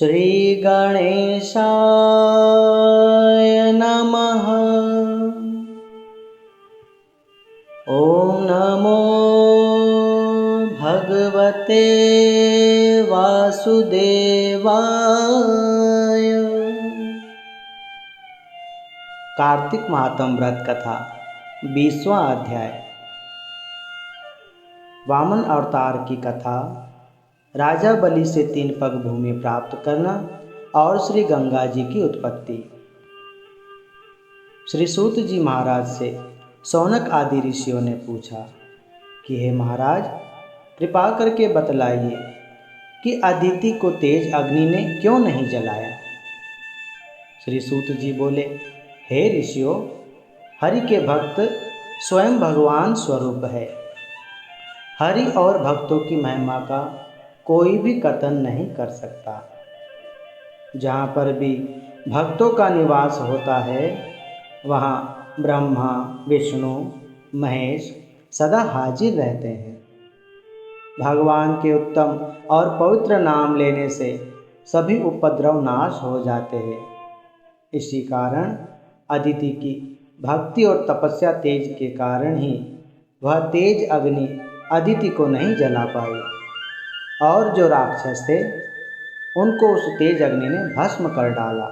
श्री गणेशाय नमः। ओम नमो भगवते वासुदेवाय। कार्तिक महात्म व्रत कथा 20वां अध्याय। वामन अवतार की कथा, राजा बलि से 3 पग भूमि प्राप्त करना और श्री गंगा जी की उत्पत्ति। श्री सूत जी महाराज से शौनक आदि ऋषियों ने पूछा कि हे महाराज, कृपा करके बतलाइए कि अदिति को तेज अग्नि ने क्यों नहीं जलाया। श्री सूत जी बोले, हे ऋषियों, हरि के भक्त स्वयं भगवान स्वरूप है। हरि और भक्तों की महिमा का कोई भी कथन नहीं कर सकता। जहाँ पर भी भक्तों का निवास होता है, वहाँ ब्रह्मा, विष्णु, महेश सदा हाजिर रहते हैं। भगवान के उत्तम और पवित्र नाम लेने से सभी उपद्रव नाश हो जाते हैं। इसी कारण अदिति की भक्ति और तपस्या तेज के कारण ही वह तेज अग्नि अदिति को नहीं जला पाई, और जो राक्षस थे उनको उस तेज अग्नि ने भस्म कर डाला।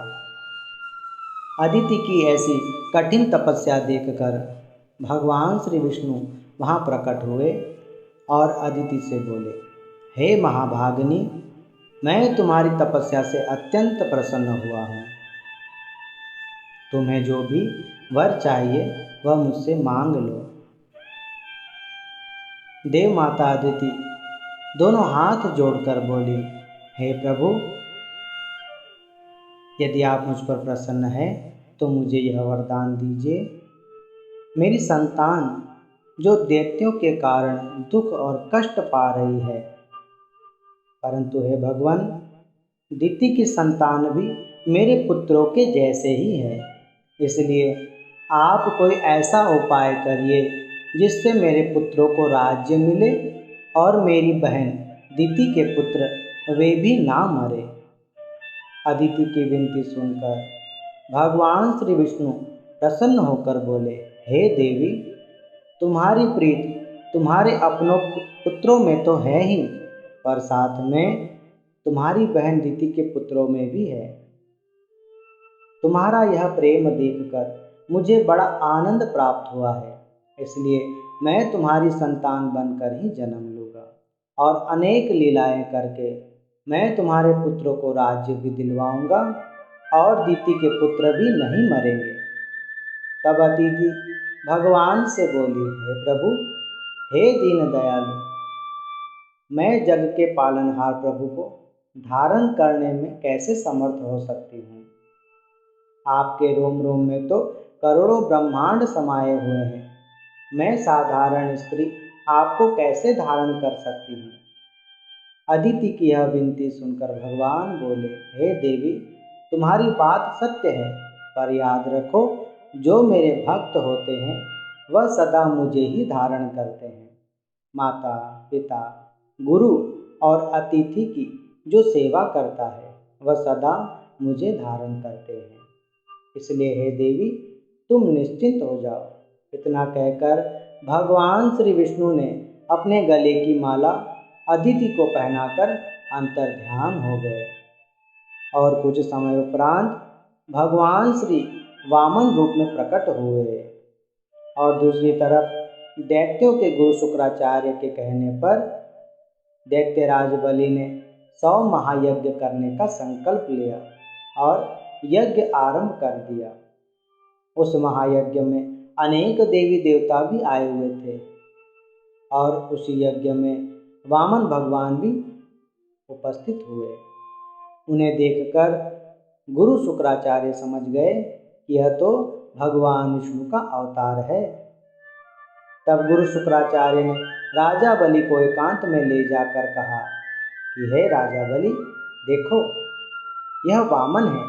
अदिति की ऐसी कठिन तपस्या देखकर भगवान श्री विष्णु वहाँ प्रकट हुए और अदिति से बोले, हे महाभागिनी, मैं तुम्हारी तपस्या से अत्यंत प्रसन्न हुआ हूँ। तुम्हें जो भी वर चाहिए वह मुझसे मांग लो। देव माता अदिति दोनों हाथ जोड़कर बोली, हे प्रभु, यदि आप मुझ पर प्रसन्न हैं तो मुझे यह वरदान दीजिए। मेरी संतान जो दैत्यों के कारण दुख और कष्ट पा रही है, परंतु हे भगवान, दिति की संतान भी मेरे पुत्रों के जैसे ही है। इसलिए आप कोई ऐसा उपाय करिए जिससे मेरे पुत्रों को राज्य मिले और मेरी बहन दिति के पुत्र वे भी ना मरे। अदिति की विनती सुनकर भगवान श्री विष्णु प्रसन्न होकर बोले, हे देवी, तुम्हारी प्रीत तुम्हारे अपनों पुत्रों में तो है ही, पर साथ में तुम्हारी बहन दिति के पुत्रों में भी है। तुम्हारा यह प्रेम देखकर मुझे बड़ा आनंद प्राप्त हुआ है, इसलिए मैं तुम्हारी संतान बनकर ही जन्म लूँगा और अनेक लीलाएं करके मैं तुम्हारे पुत्रों को राज्य भी दिलवाऊंगा और दिति के पुत्र भी नहीं मरेंगे। तब अदिति भगवान से बोली, हे प्रभु, हे दीन दयालु, मैं जग के पालनहार प्रभु को धारण करने में कैसे समर्थ हो सकती हूँ। आपके रोम रोम में तो करोड़ों ब्रह्मांड समाये हुए हैं। मैं साधारण स्त्री आपको कैसे धारण कर सकती हूँ। अदिति की यह विनती सुनकर भगवान बोले, हे देवी, तुम्हारी बात सत्य है, पर याद रखो, जो मेरे भक्त होते हैं वह सदा मुझे ही धारण करते हैं। माता, पिता, गुरु और अतिथि की जो सेवा करता है वह सदा मुझे धारण करते हैं। इसलिए हे देवी, तुम निश्चिंत हो जाओ। इतना कहकर भगवान श्री विष्णु ने अपने गले की माला अदिति को पहनाकर अंतर ध्यान हो गए और कुछ समय उपरांत भगवान श्री वामन रूप में प्रकट हुए। और दूसरी तरफ दैत्यों के गुरु शुक्राचार्य के कहने पर दैत्यराज बलि ने 100 महायज्ञ करने का संकल्प लिया और यज्ञ आरंभ कर दिया। उस महायज्ञ में अनेक देवी देवता भी आए हुए थे और उस यज्ञ में वामन भगवान भी उपस्थित हुए। उन्हें देखकर गुरु शुक्राचार्य समझ गए कि यह तो भगवान विष्णु का अवतार है। तब गुरु शुक्राचार्य ने राजा बलि को एकांत में ले जाकर कहा कि हे राजा बलि, देखो, यह वामन है,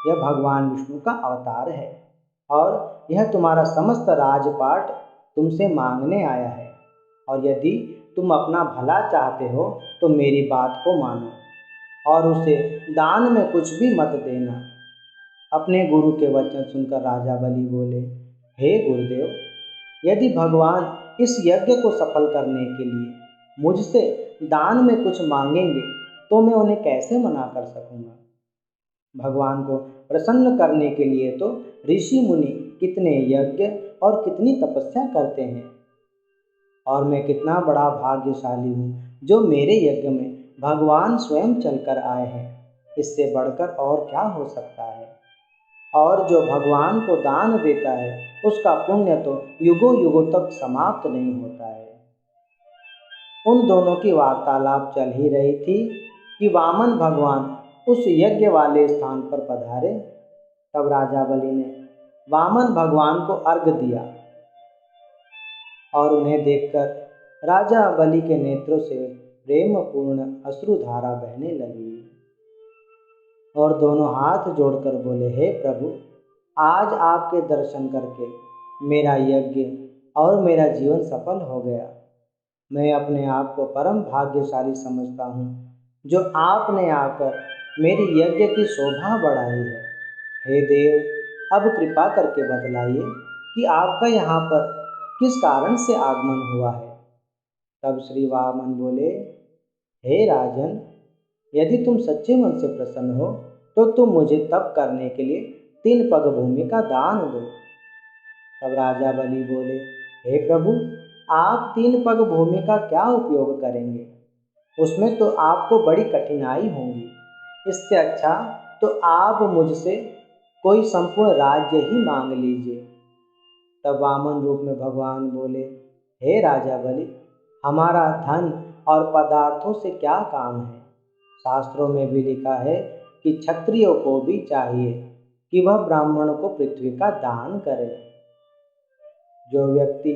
यह भगवान विष्णु का अवतार है और यह तुम्हारा समस्त राजपाट तुमसे मांगने आया है। और यदि तुम अपना भला चाहते हो तो मेरी बात को मानो और उसे दान में कुछ भी मत देना। अपने गुरु के वचन सुनकर राजा बलि बोले, हे गुरुदेव, यदि भगवान इस यज्ञ को सफल करने के लिए मुझसे दान में कुछ मांगेंगे तो मैं उन्हें कैसे मना कर सकूंगा। भगवान को प्रसन्न करने के लिए तो ऋषि मुनि कितने यज्ञ और कितनी तपस्या करते हैं, और मैं कितना बड़ा भाग्यशाली हूँ जो मेरे यज्ञ में भगवान स्वयं चलकर आए हैं। इससे बढ़कर और क्या हो सकता है। और जो भगवान को दान देता है उसका पुण्य तो युगों युगों तक समाप्त नहीं होता है। उन दोनों की वार्तालाप चल ही रही थी कि वामन भगवान उस यज्ञ वाले स्थान पर पधारे। तब राजा बलि ने वामन भगवान को अर्घ दिया और उन्हें देखकर राजा बलि के नेत्रों से प्रेमपूर्ण अश्रुधारा बहने लगी और दोनों हाथ जोड़कर बोले, हे प्रभु, आज आपके दर्शन करके मेरा यज्ञ और मेरा जीवन सफल हो गया। मैं अपने आप को परम भाग्यशाली समझता हूँ जो आपने आकर मेरी यज्ञ की शोभा बढ़ाई है। हे देव, अब कृपा करके बतलाइए कि आपका यहाँ पर किस कारण से आगमन हुआ है। तब श्री वामन बोले, हे राजन, यदि तुम सच्चे मन से प्रसन्न हो तो तुम मुझे तप करने के लिए 3 पग भूमि का दान दो। तब राजा बलि बोले, हे प्रभु, आप 3 पग भूमि का क्या उपयोग करेंगे, उसमें तो आपको बड़ी कठिनाई होगी। इससे अच्छा तो आप मुझसे कोई संपूर्ण राज्य ही मांग लीजिए। तब वामन रूप में भगवान बोले, हे राजा बलि, हमारा धन और पदार्थों से क्या काम है। शास्त्रों में भी लिखा है कि क्षत्रियों को भी चाहिए कि वह ब्राह्मणों को पृथ्वी का दान करे। जो व्यक्ति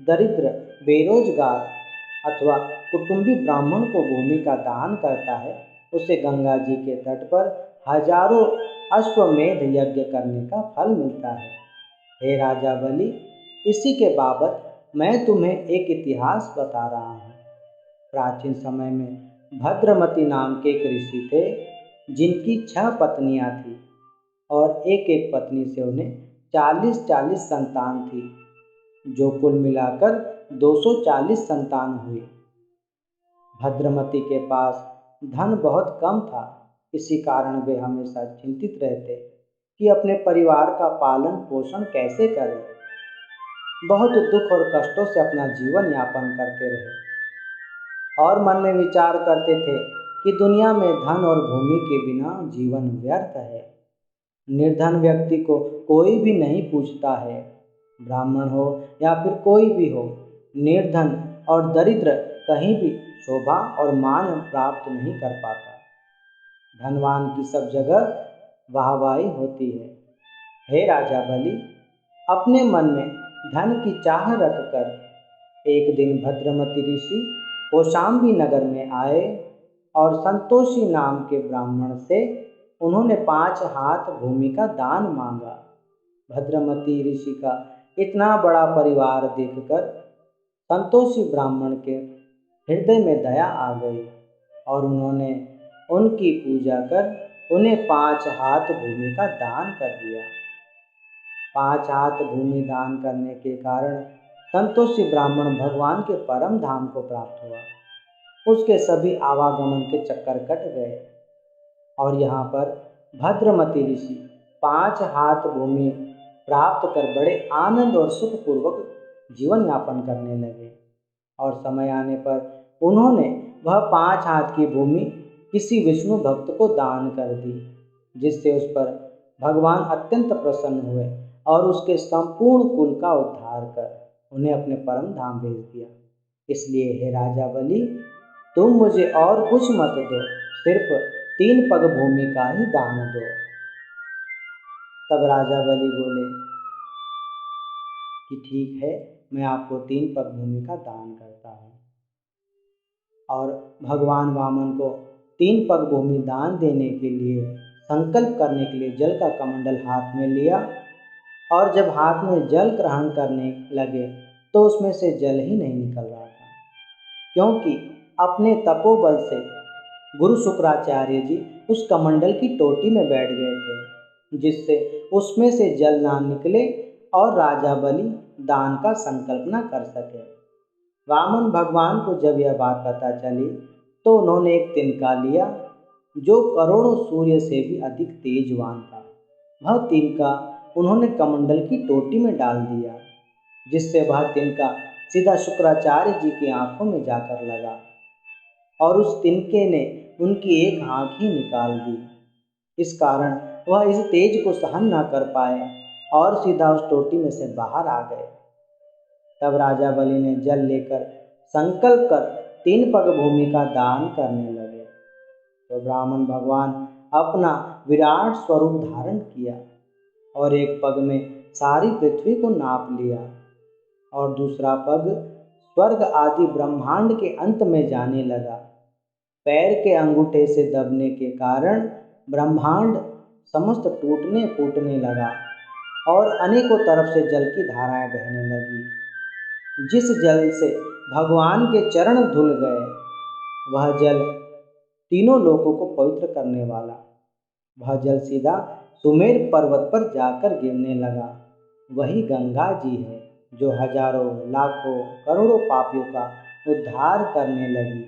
दरिद्र, बेरोजगार अथवा कुटुंबी ब्राह्मण को भूमि का दान करता है उसे गंगा जी के तट पर हजारों अश्वमेध यज्ञ करने का फल मिलता है। हे राजा बलि, इसी के बाबत मैं तुम्हें एक इतिहास बता रहा हूँ। प्राचीन समय में भद्रमती नाम के एक ऋषि थे जिनकी 6 पत्नियां थीं और एक एक पत्नी से उन्हें 40-40 संतान थी, जो कुल मिलाकर 240 संतान हुए। भद्रमती के पास धन बहुत कम था, इसी कारण वे हमेशा चिंतित रहते कि अपने परिवार का पालन पोषण कैसे करें। बहुत दुख और कष्टों से अपना जीवन यापन करते रहे और मन में विचार करते थे कि दुनिया में धन और भूमि के बिना जीवन व्यर्थ है। निर्धन व्यक्ति को कोई भी नहीं पूछता है, ब्राह्मण हो या फिर कोई भी हो। निर्धन और दरिद्र कहीं भी शोभा और मान प्राप्त नहीं कर पाता। धनवान की सब जगह वाहवाही होती है। हे राजा बलि, अपने मन में धन की चाह रखकर एक दिन भद्रमती ऋषि कौशाम्बी नगर में आए और संतोषी नाम के ब्राह्मण से उन्होंने 5 हाथ भूमि का दान मांगा। भद्रमती ऋषि का इतना बड़ा परिवार देखकर संतोषी ब्राह्मण के हृदय में दया आ गई और उन्होंने उनकी पूजा कर उन्हें 5 हाथ भूमि का दान कर दिया। 5 हाथ भूमि दान करने के कारण संतोषी ब्राह्मण भगवान के परम धाम को प्राप्त हुआ। उसके सभी आवागमन के चक्कर कट गए और यहाँ पर भद्रमती ऋषि 5 हाथ भूमि प्राप्त कर बड़े आनंद और सुखपूर्वक जीवन यापन करने लगे। और समय आने पर उन्होंने वह 5 हाथ की भूमि किसी विष्णु भक्त को दान कर दी, जिससे उस पर भगवान अत्यंत प्रसन्न हुए और उसके संपूर्ण कुल का उद्धार कर उन्हें अपने परम धाम भेज दिया। इसलिए हे राजा बलि, तुम मुझे और कुछ मत दो, सिर्फ 3 पग भूमि का ही दान दो। तब राजा बलि बोले कि ठीक है, मैं आपको 3 पग भूमि का दान करता हूँ। और भगवान वामन को 3 पग भूमि दान देने के लिए संकल्प करने के लिए जल का कमंडल हाथ में लिया और जब हाथ में जल ग्रहण करने लगे तो उसमें से जल ही नहीं निकल रहा था, क्योंकि अपने तपोबल से गुरु शुक्राचार्य जी उस कमंडल की टोटी में बैठ गए थे, जिससे उसमें से जल ना निकले और राजा बलि दान का संकल्प न कर सके। वामन भगवान को जब यह बात पता चली तो उन्होंने एक तिनका लिया जो करोड़ों सूर्य से भी अधिक तेजवान था। वह तिनका उन्होंने कमंडल की टोटी में डाल दिया, जिससे वह तिनका सीधा शुक्राचार्य जी की आंखों में जाकर लगा और उस तिनके ने उनकी एक आंख ही निकाल दी। इस कारण वह इस तेज को सहन न कर पाए और सीधा उस टोटी में से बाहर आ गए। तब राजा बलि ने जल लेकर संकल्प कर 3 पग भूमि का दान करने लगे। तो ब्राह्मण भगवान अपना विराट स्वरूप धारण किया और एक पग में सारी पृथ्वी को नाप लिया और दूसरा पग स्वर्ग आदि ब्रह्मांड के अंत में जाने लगा। पैर के अंगूठे से दबने के कारण ब्रह्मांड समस्त टूटने फूटने लगा और अनेकों तरफ से जल की धाराएं बहने लगी। जिस जल से भगवान के चरण धुल गए, वह जल तीनों लोकों को पवित्र करने वाला, वह जल सीधा सुमेर पर्वत पर जाकर गिरने लगा। वही गंगा जी है जो हजारों लाखों करोड़ों पापियों का उद्धार करने लगी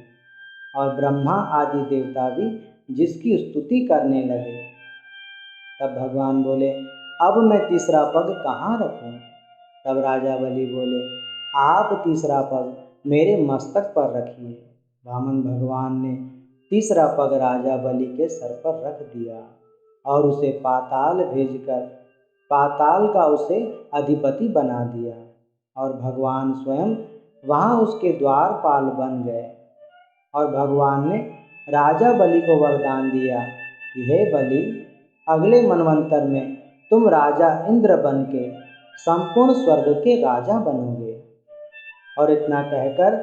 और ब्रह्मा आदि देवता भी जिसकी स्तुति करने लगे। तब भगवान बोले, अब मैं तीसरा पग कहाँ रखूं? तब राजा बलि बोले, आप तीसरा पग मेरे मस्तक पर रखिए। वामन भगवान ने तीसरा पग राजा बलि के सर पर रख दिया और उसे पाताल भेजकर पाताल का उसे अधिपति बना दिया और भगवान स्वयं वहाँ उसके द्वारपाल बन गए। और भगवान ने राजा बलि को वरदान दिया कि हे बलि, अगले मनवंतर में तुम राजा इंद्र बन के संपूर्ण स्वर्ग के राजा बनोगे। और इतना कहकर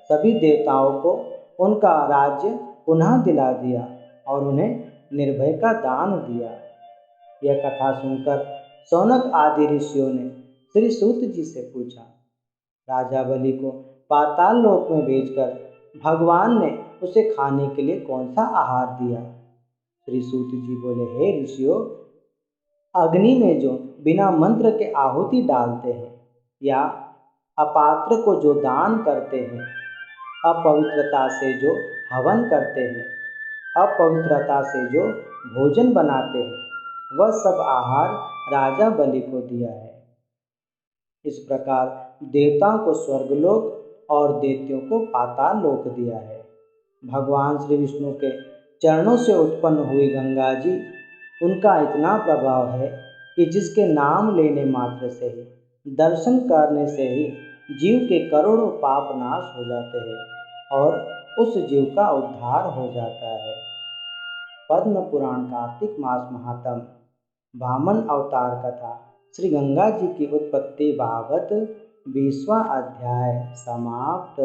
सभी देवताओं को उनका राज्य पुनः दिला दिया और उन्हें निर्भय का दान दिया। यह कथा सुनकर शौनक आदि ऋषियों ने श्री सूत जी से पूछा, राजा बलि को पाताल लोक में भेजकर भगवान ने उसे खाने के लिए कौन सा आहार दिया? श्री सूत जी बोले, हे ऋषियों, अग्नि में जो बिना मंत्र के आहुति डालते हैं या अपात्र को जो दान करते हैं, अपवित्रता से जो हवन करते हैं, अपवित्रता से जो भोजन बनाते हैं, वह सब आहार राजा बलि को दिया है। इस प्रकार देवताओं को स्वर्गलोक और दैत्यों को पाताल लोक दिया है। भगवान श्री विष्णु के चरणों से उत्पन्न हुई गंगा जी, उनका इतना प्रभाव है कि जिसके नाम लेने मात्र से ही, दर्शन करने से ही जीव के करोड़ों पाप नाश हो जाते हैं और उस जीव का उद्धार हो जाता है। पद्म पुराण कार्तिक मास महात्म्य वामन अवतार कथा श्री गंगा जी की उत्पत्ति बाबत 20वां अध्याय समाप्त।